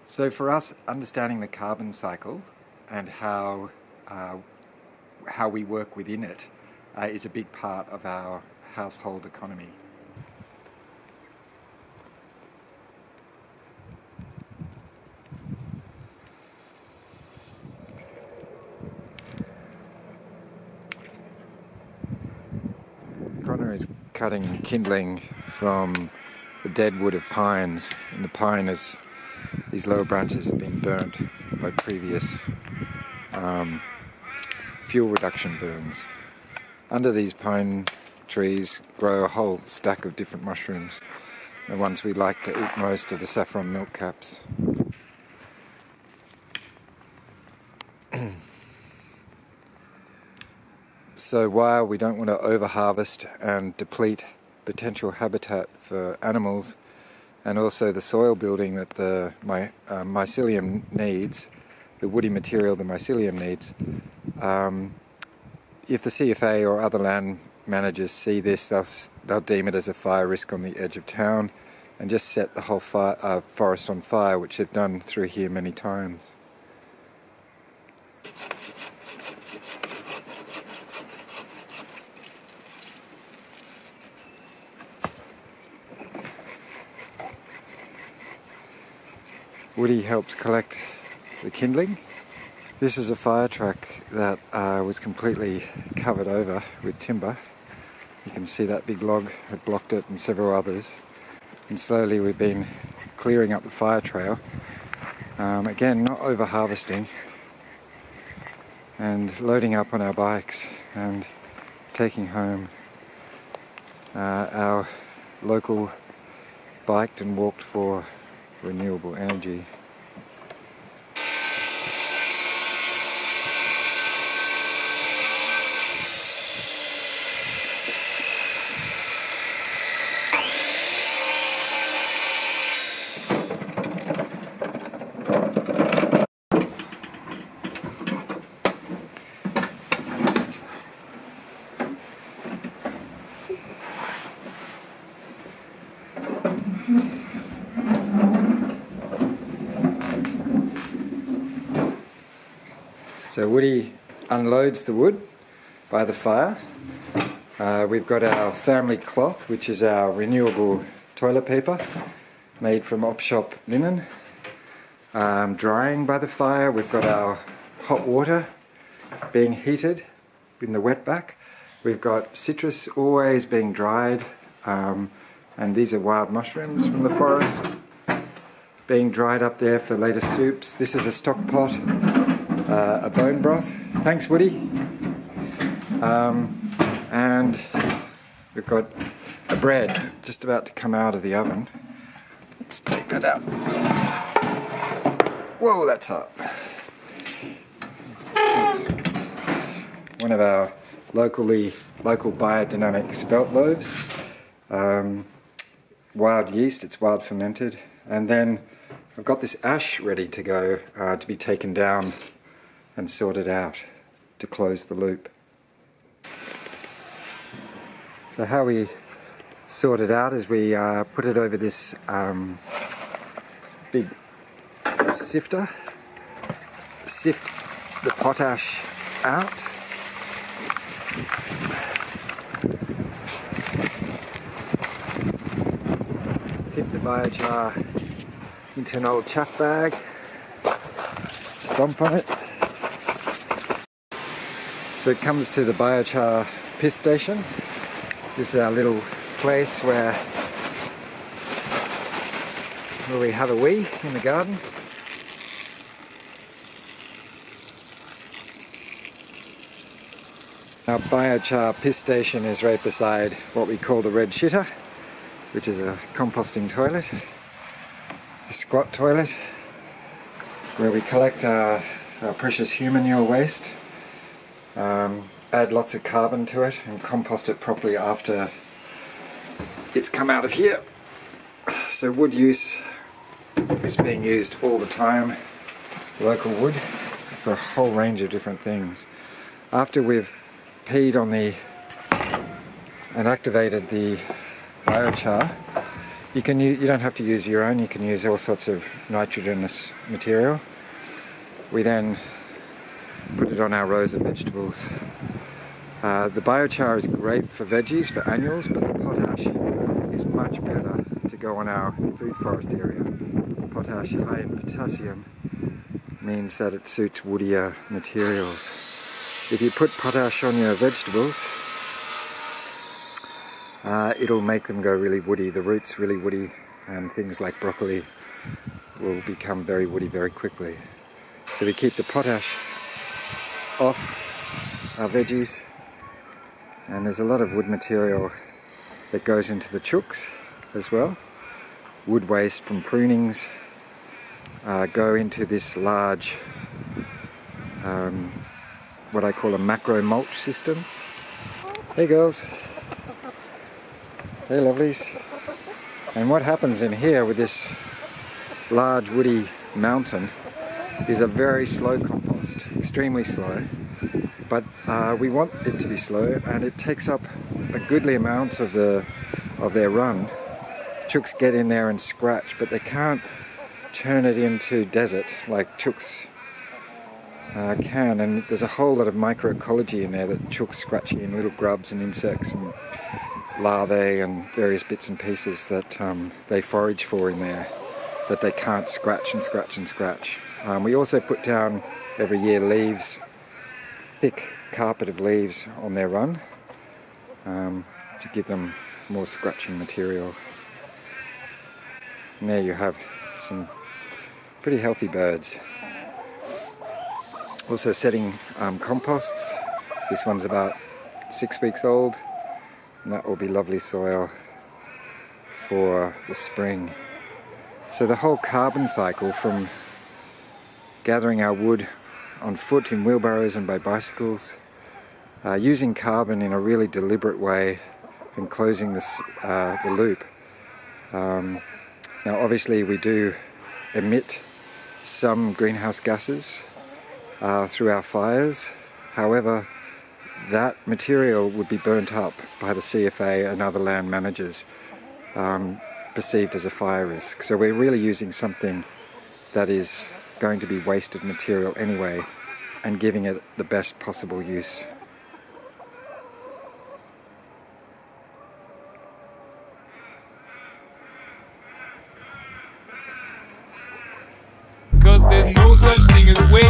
So for us, understanding the carbon cycle and how we work within it is a big part of our household economy. Connor is cutting kindling from the dead wood of pines, and the pine is, these lower branches have been burnt by previous fuel reduction burns. Under these pine trees grow a whole stack of different mushrooms. The ones we like to eat most are the saffron milk caps. So while we don't want to over-harvest and deplete potential habitat for animals, and also the soil building that the mycelium needs, the woody material the mycelium needs, if the CFA or other land managers see this, they'll deem it as a fire risk on the edge of town and just set the whole forest on fire, which they've done through here many times. Woody helps collect the kindling. This is a fire track that was completely covered over with timber. You can see that big log had blocked it and several others. And slowly we've been clearing up the fire trail. Again, not over harvesting. And loading up on our bikes and taking home our local biked and walked for renewable energy. So Woody unloads the wood by the fire. We've got our family cloth, which is our renewable toilet paper made from op-shop linen, drying by the fire. We've got our hot water being heated in the wetback. We've got citrus always being dried, and these are wild mushrooms from the forest being dried up there for later soups. This is a stock pot. A bone broth. Thanks, Woody. And we've got a bread just about to come out of the oven. Let's take that out. Whoa, that's hot. It's one of our local biodynamic spelt loaves. Wild yeast, it's wild fermented. And then I've got this ash ready to go to be taken down and sorted out to close the loop. So how we sort it out is we put it over this big sifter, sift the potash out, tip the biochar into an old chuck bag, stomp on it. So it comes to the biochar piss station. This is our little place where we have a wee in the garden. Our biochar piss station is right beside what we call the red shitter, which is a composting toilet, a squat toilet, where we collect our precious human manure waste. Add lots of carbon to it and compost it properly after it's come out of here. So wood use is being used all the time, local wood, for a whole range of different things. After we've peed on and activated the biochar, you don't have to use your own. You can use all sorts of nitrogenous material. We then put it on our rows of vegetables. The biochar is great for veggies, for annuals, but the potash is much better to go on our food forest area. Potash, high in potassium, means that it suits woodier materials. If you put potash on your vegetables, it'll make them go really woody. The roots really woody, and things like broccoli will become very woody very quickly. So we keep the potash off our veggies, and there's a lot of wood material that goes into the chooks as well. Wood waste from prunings go into this large, what I call a macro mulch system. Hey girls. Hey lovelies. And what happens in here with this large woody mountain is a very slow compost, extremely slow. But we want it to be slow, and it takes up a goodly amount of their run. Chooks get in there and scratch, but they can't turn it into desert like chooks can, and there's a whole lot of microecology in there that chooks scratch in, little grubs and insects and larvae and various bits and pieces that they forage for in there that they can't scratch and scratch and scratch. We also put down every year leaves, thick carpet of leaves on their run to give them more scratching material. And there you have some pretty healthy birds. Also setting composts. This one's about 6 weeks old, and that will be lovely soil for the spring. So the whole carbon cycle, from gathering our wood on foot in wheelbarrows and by bicycles, using carbon in a really deliberate way and closing the loop. Now obviously we do emit some greenhouse gases through our fires. However, that material would be burnt up by the CFA and other land managers, perceived as a fire risk. So we're really using something that is going to be wasted material anyway and giving it the best possible use. Cause there's no such thing as waste.